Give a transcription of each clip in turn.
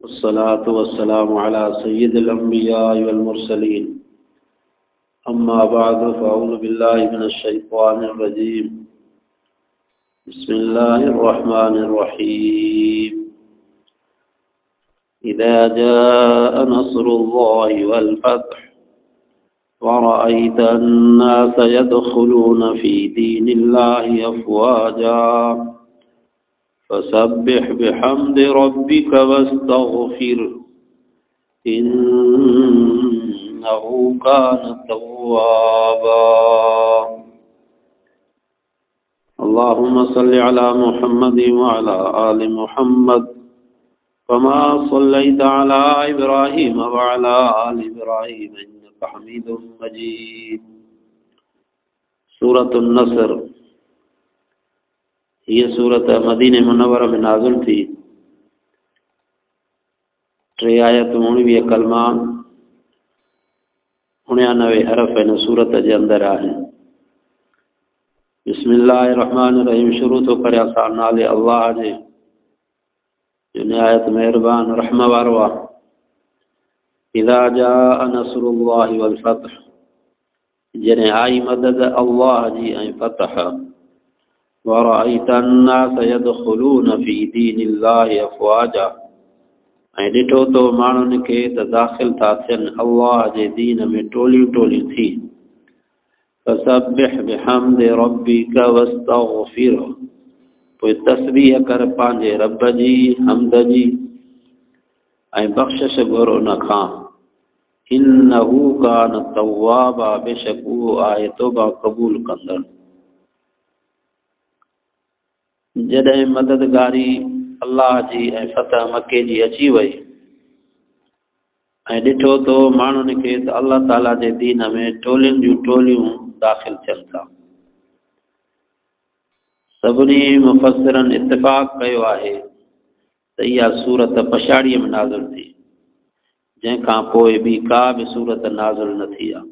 والصلاة والسلام على سيد الأنبياء والمرسلين أما بعد فأعوذ بالله من الشيطان الرجيم بسم الله الرحمن الرحيم إذا جاء نصر الله والفتح ورأيت الناس يدخلون في دين الله أفواجا فسبح بحمد ربك واستغفره إنه كان توابا اللهم صل على محمد وعلى آل محمد كما صليت على إبراهيم وعلى آل إبراهيم إنك حميد مجيد سورة النصر ये सूरत मदीने मुनव्वरा में नाज़िल थी। 3 आयत 19 कलमा 99 हरफ इन सूरत जे अंदर आहे। बिस्मिल्लाहिर रहमानिर रहीम शुरू तो करे असां नाले अल्लाह जे जो निहायत मेहरबान रहम वारो आहे। इज़ा जाअ नसरुल्लाहि वल फतह जॾहिं आई मदद अल्लाह जी ऐं फतह वरअयत अन्नास यदखुलून फी दीनिल्लाहि अफ़वाजा ऐं ॾिठो तो माण्हुनि खे त दाख़िल था थियनि अल्लाह जे दीन में टोलियूं टोलियूं थी। फसब्बिह बिहम्दि रब्बिक वस्तगफिरहु पोइ तस्बीह कर पंहिंजे रब जी हमद जी ऐं बख़्शिश घुर उन खां। इन्नहू कान तव्वाबा बेशक उहो आहे तौबा क़बूल कंदड़। जॾहिं मददगारी अल्लाह जी ऐं फतह मके जी अची वई ऐं ॾिठो तो माण्हुनि खे त अल्लाह ताला जे दीन में टोलियुनि जूं टोलियूं दाख़िल थियनि था। सभिनी मुफ़स्सिरनि इत्तिफ़ाक़ कयो आहे त इहा सूरत पछाड़ीअ में नाज़िल थी, जंहिंखां पोइ ॿी का बि सूरत नाज़िल न थी आहे।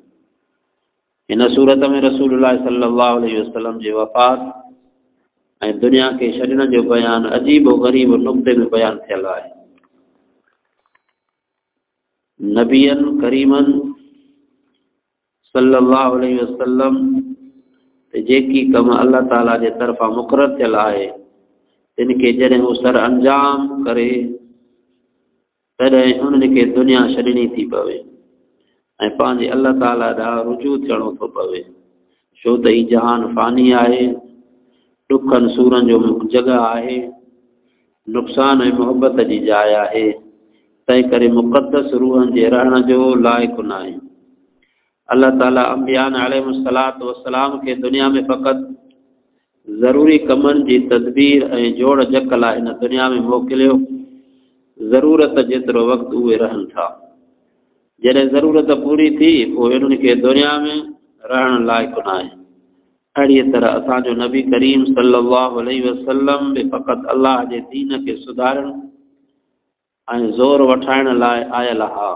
हिन सूरत में रसूलुल्लाह सल्लल्लाहु अलैहि वसल्लम जे वफ़ात ऐं दुनिया खे छॾण जो बयान अजीब व ग़रीब नुक़्ते में बयान थियल आहे। नबियन करीमन सल्लल्लाहु अलैहि वसल्लम ते जेकी कम अल्लाह ताला जे तरफ़ां मुक़रर थियल आहे तिन खे जॾहिं हू सर अंजाम करे तॾहिं उन्हनि खे दुनिया छॾणी थी पवे ऐं पंहिंजे अल्लाह ताला ॾांहुं रुजू थियणो थो पवे, छो त ही जहान फ़ानी आहे, दुखनि सूरनि जो जॻह आहे, नुक़सान ऐं मुहबत जी जाइ आहे। तंहिं करे मुक़दस रूहनि जे रहण जो लाइक़ु न आहे। अल्लाह ताला अंबियान अलैहिमुस्सलातु वस्सलाम खे दुनिया में फ़क़ति ज़रूरी कमनि जी तदबीर ऐं जोड़ जक लाइ हिन दुनिया में मोकिलियो। ज़रूरत जेतिरो वक़्तु उहे रहनि था, जॾहिं ज़रूरत पूरी थी पोइ इन्हनि खे दुनिया में रहण लाइक़ु न आहे। अहिड़ीअ तरह असांजो नबी करीम सल्लल्लाहु अलैहि वसल्लम बि फ़क़ति अल्लाह जे दीन खे सुधारण ऐं ज़ोर वठाइण लाइ आयल हा।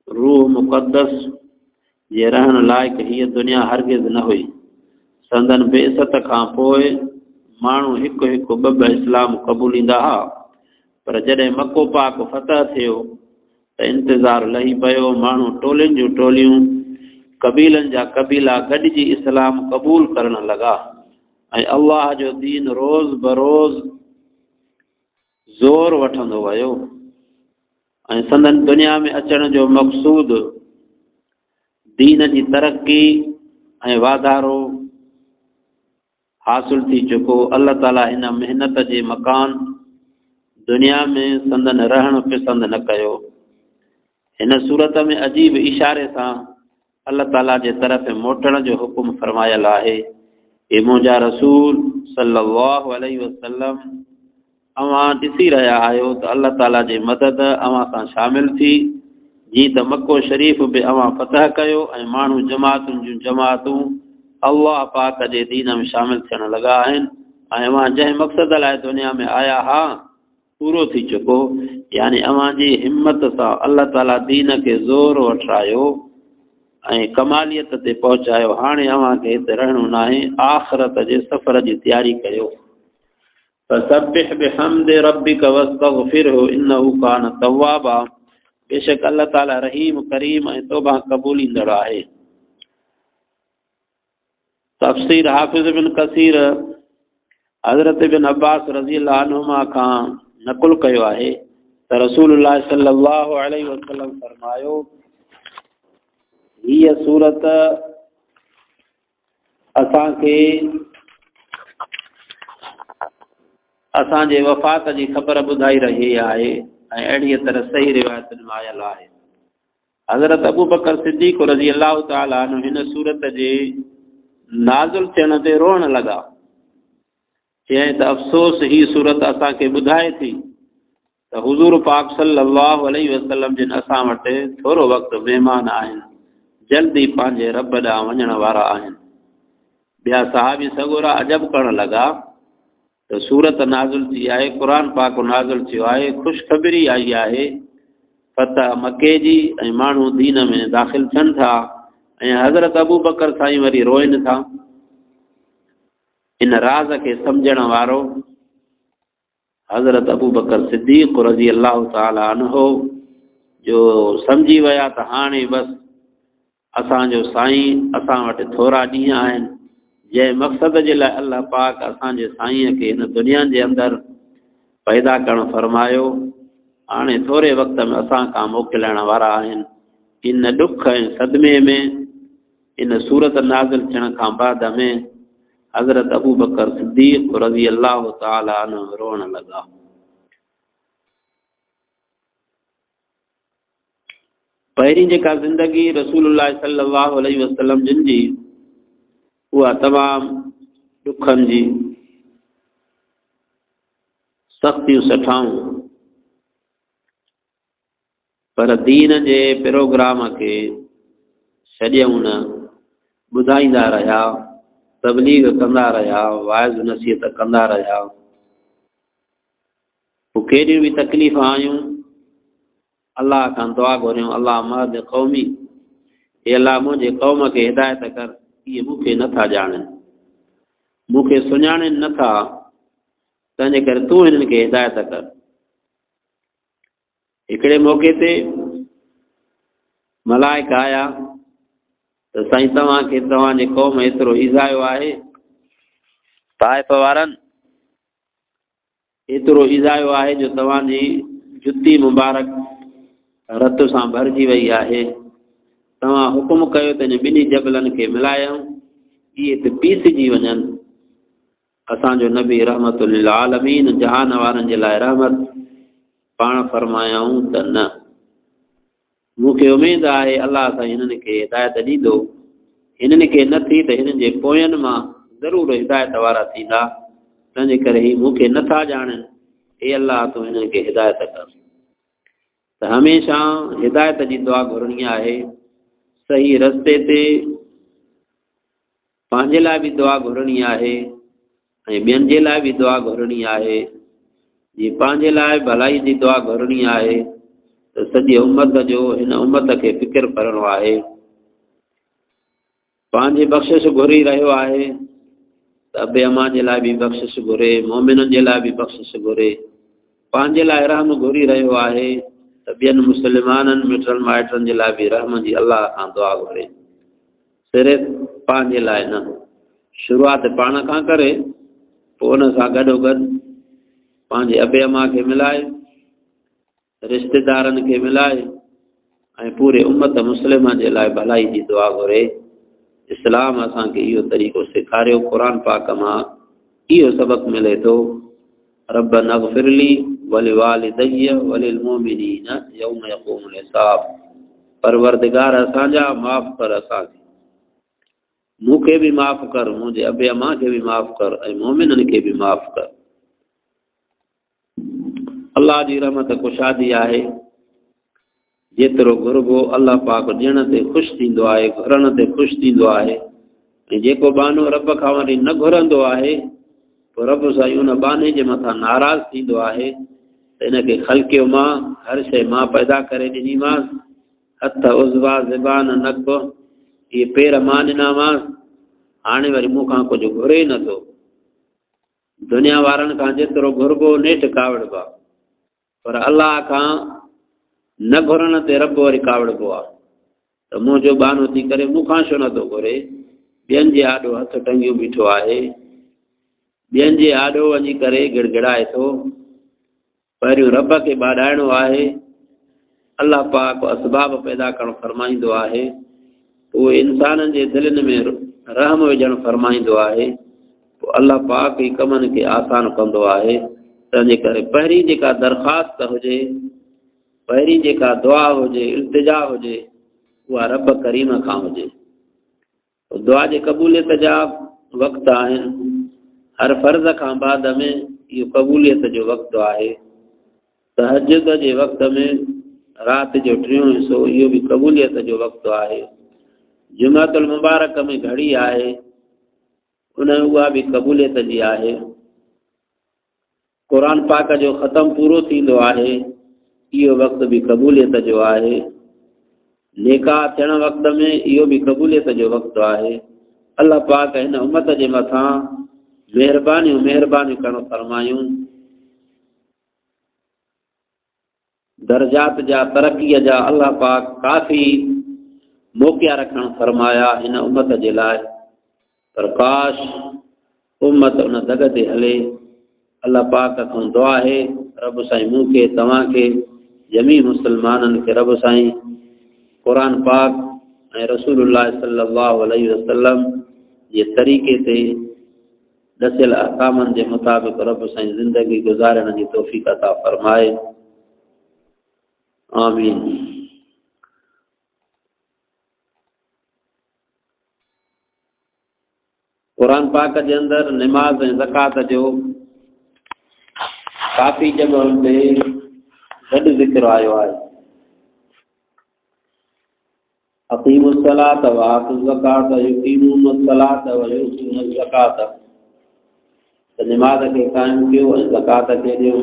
रूह मुक़दस जे रहण लाइक़ु हीअ दुनिया हरगिज़ न हुई। संदन बेइज़त खां पोइ माण्हू हिकु हिकु ॿ इस्लाम क़बूलींदा हा, पर जॾहिं मको पाक फतह थियो त इंतज़ारु लही पियो। माण्हू टोलियुनि जूं टोलियूं कबीलनि जा कबीला गॾिजी इस्लाम क़बूल करण लॻा ऐं अल्लाह जो दीन रोज़ बरोज़ ज़ोर वठंदो वियो ऐं संदन दुनिया में अचण जो मक़सूद दीन जी तरक़ी ऐं वाधारो हासिल थी चुको। अल्लाह ताला हिन महिनत जे मकान दुनिया में संदन रहण पसंदि न कयो। हिन सूरत में अजीब इशारे सां अल्लाह ताला जे तरफ़ मोटण जो हुकुम फरमायल आहे। हे मुंहिंजा रसूल सल्लल्लाहु अलैहि वसल्लम, अवां ॾिसी रहिया आहियो त अल्लाह ताला जी मदद अवां सां शामिल थी, जीअं त मको शरीफ़ बि अवां फतह कयो ऐं माण्हू जमातुनि जूं जमातूं अल्लाह पाक जे दीन में शामिल थियण लॻा आहिनि ऐं अवां जंहिं मक़सद लाइ दुनिया में आया हा पूरो थी चुको। यानी अवां जी हिम्मत सां अल्लाह ताला दीन खे ज़ोर वठायो ऐं कमालियत ते पहुचायो। हाणे अव्हांखे हिते रहणो न आहे, आख़िरत जे सफ़र जी तयारी कयो। फसब्बिह बिहम्दि रब्बिका वस्तगफिरहु इन्नहु कान तव्वाबा। बेशक अल्लाह ताला रहीम करीम ऐं तौबा क़बूलींदड़ आहे। तफ़सीर हाफ़िज़ बिन कसीर हज़रत बिन अब्बास रज़ी अल्लाह अन्हुमा खां नक़ुल कयो आहे त रसूलुल्लाह सल्लल्लाहु अलैहि वसल्लम फरमायो, हीअ सूरत असांखे असांजे वफ़ात जी ख़बर ॿुधाई रही आहे ऐं अहिड़ीअ तरह सही रिवायतुनि में आयल आहे। हज़रत अबू बकर सिद्दीक़ रज़ी अल्लाह ताला अन्हु हिन सूरत जे नाज़िल थियण ते रोअण लॻा। चयईं त अफ़सोस ही सूरत असांखे ॿुधाए थी त हुज़ूर पाक सल्लल्लाहु अलैहि वसल्लम जिन असां वटि थोरो वक़्तु महिमान आहिनि, जल्दी पंहिंजे रब ॾांहुं वञण वारा आहिनि। ॿिया सहाबी सॻोरा अजब करण लॻा त सूरत नाज़िल थी आहे, क़ुर पाक नाज़िल थियो आहे, ख़ुशख़बरी आई आहे फतह मके जी ऐं माण्हू दीन में दाख़िल थियनि था ऐं हज़रत अबू बकर साईं वरी रोइनि था। इन राज़ खे सम्झण वारो हज़रत अबू बकर सिद्दीक़ रज़ी अल्लाह ताला अन्हो जो सम्झी विया त हाणे बसि असांजो साईं असां वटि थोरा ॾींहं आहिनि, जंहिं मक़सद जे लाइ अल्लाह पाक असांजे साईंअ खे हिन दुनिया जे अंदरि पैदा करणु फरमायो, हाणे थोरे वक़्त में असां खां मोकिलाइण वारा आहिनि। इन ॾुख ऐं सदमे में इन सूरत नाज़िल थियण खां बाद में हज़रत अबू बकर सिद्दीक़ रज़ी अल्लाह ताला अन्हु रोअण लॻा। पहिरीं जेका ज़िंदगी रसूलुल्लाह सल्लल्लाहु अलैहि वसल्लम जिन जी उहा तमामु ॾुखनि जी, सख़्तियूं सठाऊं, पर दीन जे प्रोग्राम खे छॾियऊं न, ॿुधाईंदा रहिया, तबलीग कंदा रहिया, वाइज़ नसीहत कंदा रहिया। पोइ केॾियूं बि तकलीफ़ आयूं, अलाह खां दुआ घुरियूं, अलाह महद क़ौमी, हे अलाह मुंहिंजे क़ौम खे हिदायत कर, इहे मूंखे नथा ॼाणनि, मूंखे सुञाणनि नथा, तंहिंजे करे तूं हिननि खे हिदायत कर। हिकिड़े मौक़े ते मलाइका आया त साईं तव्हांखे तव्हांजे क़ौम एतिरो ईज़ायो आहे, ताइफ़ वारनि एतिरो ईज़ायो आहे जो तव्हांजी जुती मुबारक रत सां भरिजी वई आहे, तव्हां हुकुम कयो त इन ॿिन्ही जबलनि खे मिलायूं, इहे त पीसिजी वञनि। असांजो नबी रहमतुल लिल आलमीन जहान वारनि जे लाइ रहमत, पाण फरमायाऊं त न, मूंखे उमेदु आहे अलाह सां हिननि खे हिदायत ॾींदो, हिननि खे न थी त हिननि जे पोयनि मां ज़रूरु हिदायत वारा थींदा, तंहिंजे करे ही मूंखे नथा ॼाणनि, हे अलाह तूं हिननि खे हिदायत कर। त हमेशह हिदायत जी दुआ घुरणी आहे, सही रस्ते ते पंहिंजे लाइ बि दुआ घुरणी आहे ऐं ॿियनि जे लाइ बि दुआ घुरणी आहे। जीअं पंहिंजे लाइ भलाई जी दुआ घुरणी आहे त सॼी उम्मत जो, हिन उम्मत खे फ़िकिर करणो आहे, पंहिंजी बख़्शिश घुरी रहियो आहे त अबे अमा जे लाइ बि बख़्शिश घुरे, मोमिननि जे लाइ बि बख़्शिश घुरे, पंहिंजे लाइ रहम घुरी रहियो आहे त ॿियनि मुस्लमाननि मिटनि माइटनि जे लाइ बि रहम जी अलाह खां दुआ घुरे, सिर्फ़ु पंहिंजे लाइ न। शुरूआत पाण खां करे, पोइ उन सां गॾोगॾु पंहिंजे अबे अमा खे मिलाए, रिश्तेदारनि खे मिलाए ऐं पूरे उम्मत मुस्लिम जे लाइ भलाई जी दुआ घुरे। इस्लाम असांखे इहो तरीक़ो सेखारियो, क़ुर पाक मां इहो सबक़ मिले थो, रब्बना इग़फिरली वलिवालिदैया वलिलमुमिनीन यौम यक़ूमुल हिसाब, परवरदिगार असांजा माफ़ कर असांखे, मूंखे बि माफ़ कर, मुंहिंजे अबे अमा खे बि माफ़ कर ऐं मोमिननि खे बि माफ़ कर। अलाह जी रहमत कुशादी आहे, जेतिरो घुरबो अलाह पाक ॾियण ते ख़ुशि थींदो आहे, घुरण ते ख़ुशि थींदो आहे, ऐं जेको बानो रब खां वरी न घुरंदो आहे पोइ रब साईं उन बाने जे मथां नाराज़ थींदो आहे त इनखे ख़लक़ियो मां, हर शइ मां पैदा करे ॾिनीमांसि, हथ उज़वा ज़बान नक इहे पेर मां ॾिनामांसि, हाणे वरी मूंखां कुझु घुरे नथो, दुनिया वारनि खां जेतिरो घुरबो नेठि कावड़बो आहे, पर अलाह खां न घुरण ते रब वरी कावड़बो आहे। त मुंहिंजो बहानो थी करे मूंखां छो नथो घुरे? ॿियनि जे आॾो हथ टंगियूं बीठो आहे, ॿियनि जे आॾो वञी करे गिड़गिड़ाए थो। पहिरियों रब खे ॿाॾाइणो आहे। अलाह पाक असबाब पैदा करणु फरमाईंदो आहे, उहे इंसाननि जे दिलनि में रहम विझणु फरमाईंदो आहे, पोइ अलाह पाक ई कमनि खे आसान कंदो आहे। तंहिंजे करे पहिरीं जेका दरख़्वास्त हुजे, पहिरीं जेका दुआ हुजे, इल्तिजा हुजे, उहा रब करीम खां हुजे। दुआ जे क़बूलियत जा वक़्त आहिनि। हर फ़र्ज़ खां बाद में इहो क़बूलियत जो वक़्तु आहे। तहज्जुद जे वक़्त में राति जो टियों हिसो, इहो बि क़बूलियत जो वक़्तु आहे। जुमातुल मुबारक में घड़ी आहे, उहा बि क़बूलियत जी आहे। क़ुरान पाक जो ख़तमु पूरो थींदो आहे, इहो वक़्तु बि क़बूलियत जो आहे। निकाह थियण वक़्त में इहो बि क़बूलियत जो वक़्तु आहे। अलाह पाक हिन उमत जे मथां महिरबानियूं करणु फरमायूं। दर्जात जा, तरक़ीअ जा अलाह पाक काफ़ी मौक़िया रखणु फरमाया हिन उमत जे लाइ। पर काश उमत उन दग ते हले। अलाह पाक खां दुआ आहे, रब साईं मूंखे तव्हांखे जमी मुस्लमाननि खे रब साईं क़ुरान पाक ऐं रसूलुल्लाह सल्लल्लाहु अलैहि वसल्लम जे तरीक़े ते दसियल अहकामनि जे मुताबिक़ रब साईं ज़िंदगी गुज़ारण जी तौफ़ीक़ अता फरमाए। आमीन। क़ुरान पाक जे अंदरि निमाज़ ऐं ज़कात जो काफ़ी जॻहुनि ते गॾु ज़िक्र आयो आहे। अक़ीमुस सलात व आतुज़ ज़कात युक़ीमूनस सलात व युतूनस ज़कात। त निमाज़ खे क़ाइमु कयो ऐं ज़कात खे ॾियो।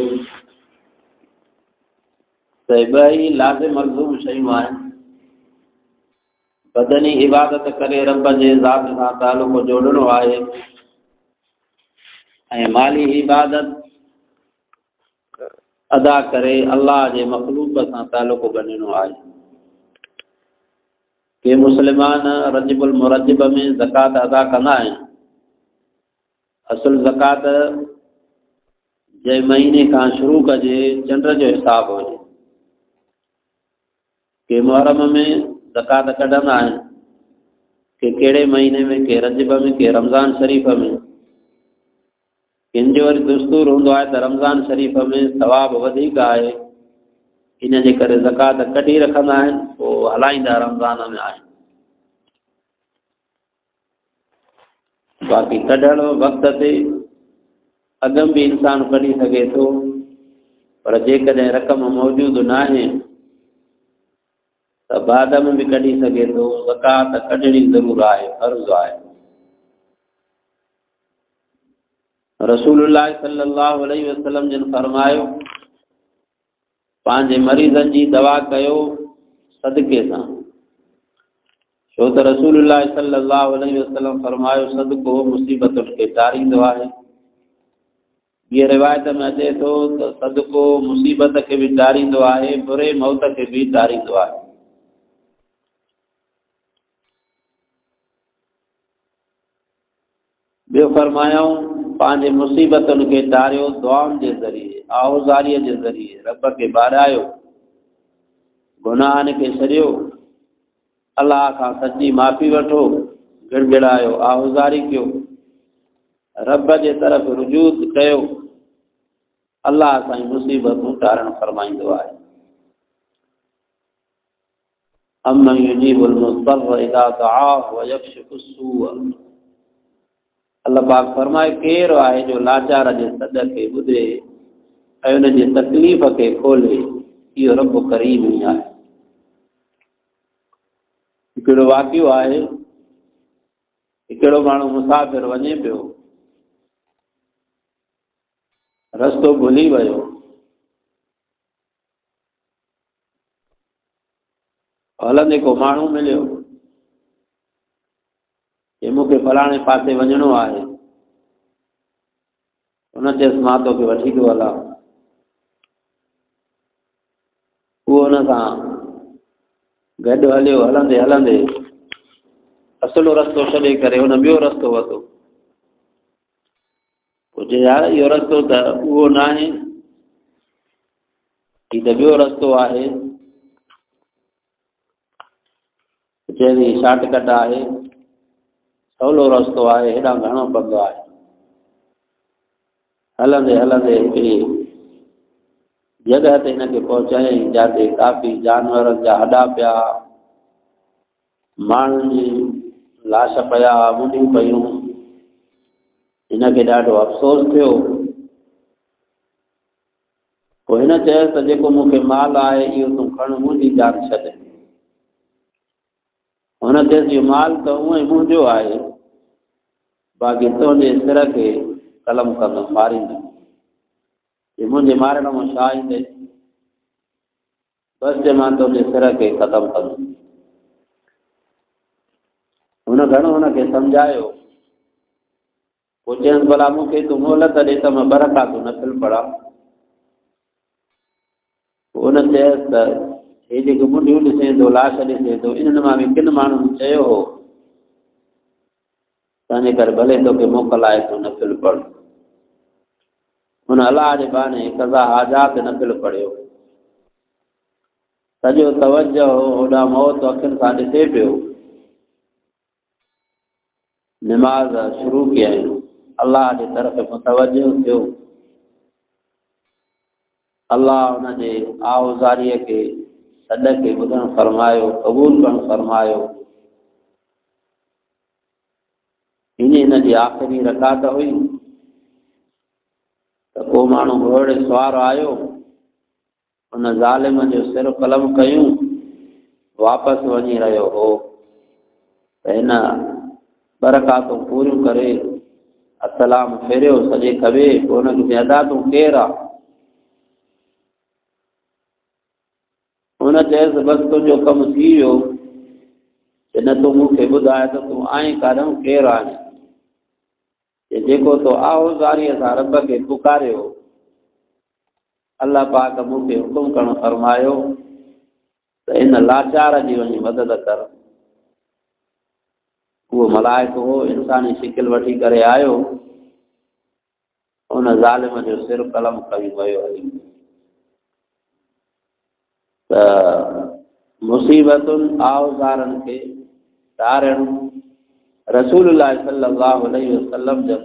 त ॿई लाज़िम मलज़ूम शयूं आहिनि। बदनी इबादत करे रब जे ज़ात सां तालुक़ जोड़णो आहे ऐं माली इबादत अदा करे अल्लाह जे मख़लूक़ सां तालुक़ ॻंढणो आहे। के मुस्लमान रजबुल मुरजब में ज़कात अदा कंदा आहिनि। असुल ज़कात जंहिं महीने खां शुरू कजे चंड जो हिसाब हुजे। के मुहर्रम में ज़कात कढंदा आहिनि, के कहिड़े महीने में, के रजब में, के रमज़ान शरीफ़ में। किन जो वरी दस्तूर हूंदो आहे त रमज़ान शरीफ़ में सवाबु वधीक आहे, इन जे करे ज़कात कढी रखंदा आहिनि, पोइ हलाईंदा रमज़ान में आहिनि। बाक़ी कढण वक़्त ते अॻु बि इंसानु कढी सघे थो, पर जेकॾहिं रक़म मौजूदु न आहे त बाद में बि कढी सघे थो। ज़कात कढणी ज़रूरु आहे, फ़र्ज़ु आहे। रसूलुल्लाह सल्लल्लाहु अलैहि वसल्लम जिन फरमायो, पंहिंजे मरीज़नि जी दवा कयो सदके सां। छो त रसूलुल्लाह सल्लल्लाहु अलैहि वसल्लम फरमायो, सदको मुसीबतुनि खे टारींदो आहे। ॿिए रिवायत में अचे थो त सदको मुसीबत खे बि टारींदो आहे, बुरे मौत खे बि टारींदो आहे। ॿियो फरमायूं, पंहिंजे मुसीबतुनि खे टारियो दुआउनि जे ज़रिए, आहुज़ारीअ जे ज़रिए। रब खे ॿाॾायो, गुनाहनि खे छॾियो, अलाह खां सची माफ़ी वठो, गिड़गिड़ायो, आहुज़ारी कयो, रब जे तरफ़ रुजू कयो। अलाह साईं मुसीबतूं टारणु फरमाईंदो आहे। अम्मन युजीबुल मुज़्तर्र इज़ा दअाहु व यक्शिफु सूअ। अल्लाह पाक फरमाए, केरु आहे जो लाचार जे सॾ खे ॿुधे ऐं उन जी तकलीफ़ खे खोले? इहो रब करीम ई आहे। हिकिड़ो वाक़ियो आहे, हिकिड़ो माण्हू मुसाफ़िर वञे पियो, रस्तो भुली वियो। हलंदे को माण्हू मिलियो, मूंखे फलाणे पासे वञिणो आहे। उन चयसि मां तोखे वठी थो हलां। उहो हुन सां गॾु हलियो, हलंदे हलंदे असुलो रस्तो छॾे करे हुन ॿियो रस्तो वरितो। पोइ चए यार इहो रस्तो त उहो न आहे, हीउ त ॿियो रस्तो आहे। चए शॉर्टकट आहे, सवलो रस्तो आहे, हेॾां घणो पंधु आहे। हलंदे हलंदे हिकिड़ी जॻह ते हिनखे पहुचायईं जिते काफ़ी जानवरनि जा हॾा पिया, माण्हुनि जी लाश पिया, मुंडियूं पयूं। हिनखे ॾाढो अफ़सोस थियो। पोइ हिन चयसि त जेको मूंखे माल आहे इहो तूं खण, मुंहिंजी जान छॾ। हुन चयसि इहो माल त हूअं ई मुंहिंजो आहे, बाक़ी तुंहिंजे सिर खे कलम कंदुमि, मारींदुमि। मुंहिंजे मारण में छा ईंदे, बसि जे मां तुंहिंजे सिर खे ख़तमु कंदुमि। हुन घणो हुनखे सम्झायो। पोइ चयसि भला मूंखे तूं मोहलत ॾे त मां बरक़ातूं नफ़िल पढ़ां। हुन चयसि त हे जेके मुंडियूं ॾिसे थो, लाश ॾिसे थो, इन्हनि मां बि किन माण्हुनि चयो हो तंहिंजे करे भले तोखे मोकल आहे तूं नफ़िल पढ़। हुन अलाह जे बहाने कज़ा हाजात नफ़िल पढ़ियो। सॼो तवजो होॾां मौत अखियुनि सां ॾिसे पियो। निमाज़ शुरू कयईं, अलाह जे तरफ़ मुतवजो थियो। अलाह हुनजे आहुज़ारीअ खे, सॾ खे ॿुधणु फरमायो, क़बूल करणु फरमायो। हिन जी आख़िरी रकात हुई त को माण्हू घोड़े सवार आयो, उन ज़ालिम जो सिर कलम कयूं, वापसि वञी रहियो हो। त हिन बरक़ातूं पूरियूं करे असलाम फेरियो सॼे खबे। पोइ हुनखे चई अदा तूं केरु आहे? हुन चयसि बसि तुंहिंजो कमु थी वियो, न तूं मूंखे ॿुधाए त तूं आहीं काॾूं, केरु आहीं? जेको तो आहुज़ारीअ सां रब खे पुकारियो, अल्लाह पाक मूंखे हुकुम करणु फरमायो त इन लाचार जी वञी मदद कर। उहो मलाइक हो, इंसानी शिकिल वठी करे आयो, उन ज़ालिम जो सिर कलम कई वियो हली। त मुसीबतुनि आहुज़ारनि खे तारणु रसूलुल्लाह सल्लल्लाहु अलैहि वसल्लम जब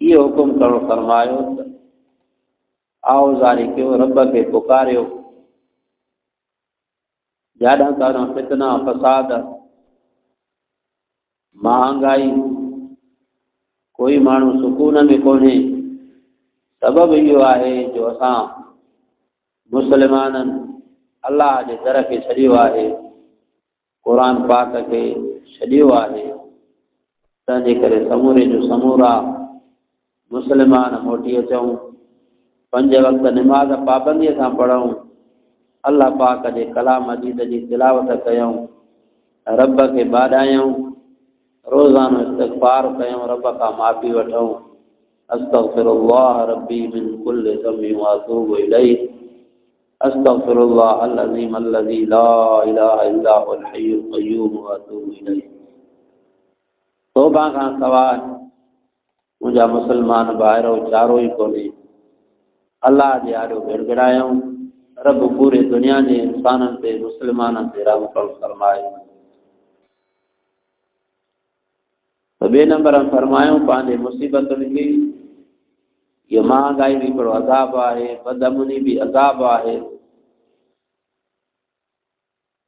इहो हुकुम करणु फरमायो त आहुज़ारी कयो, रब खे पुकारियो। जाॾां ताॾां फितना फसाद, महांगाई, कोई माण्हू सुकून में कोन्हे। सबबु इहो आहे जो असां मुस्लमाननि अलाह जे दर खे छॾियो आहे, क़ुरान पाक खे छॾियो आहे। तंहिंजे करे समूरे जो समूरा मुस्लमान मोटी अचूं, 5 वक़्त निमाज़ पाबंदीअ सां पढ़ूं, अल्लाह पाक जे कलाम मजीद जी तिलावत कयूं, रब खे ॿाॾायूं, रोज़ानो इस्तग़फ़ार कयूं, रब खां माफ़ी वठूं। अस्तग़फिरुल्लाह रब्बी मिन कुल्लि ज़म्बिन व अतूबु इलैहि। अस्तग़फिरुल्लाह अल-अज़ीम अल्लज़ी ला इलाहा इल्ला हुवल हय्युल क़य्यूम व अतूबु इलैहि। तौबा खां सवाइ मुंहिंजा मुस्लमान भाइरो चारो ई कोन्हे। अल्लाह जे आॾो गिड़गिड़ायूं, रब पूरे दुनिया जे इंसाननि ते, मुस्लमाननि ते रहम करणु फरमाए। त ॿिए नंबर में फरमायूं पंहिंजे मुसीबतुनि खे, इहो महांगाई बि हिकिड़ो अज़ाब आहे, बदअमनी बि अज़ाब आहे,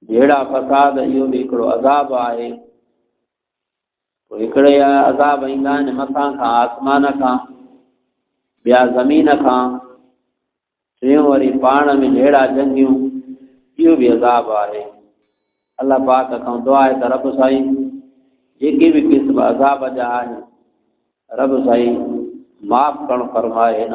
भेड़ा फसाद इहो बि हिकिड़ो अज़ाब आहे। पोइ हिकिड़े अज़ाब ईंदा आहिनि मथां खां, आसमान खां, ॿिया ज़मीन खां, टियों वरी पाण में जहिड़ा जंगियूं, इहो बि अज़ाब आहे। अल्लाह पाक खां दुआ आहे त रब साईं जेके बि क़िस्म अज़ाब जा आहिनि, रब साईं माफ़ करणु फरमाए।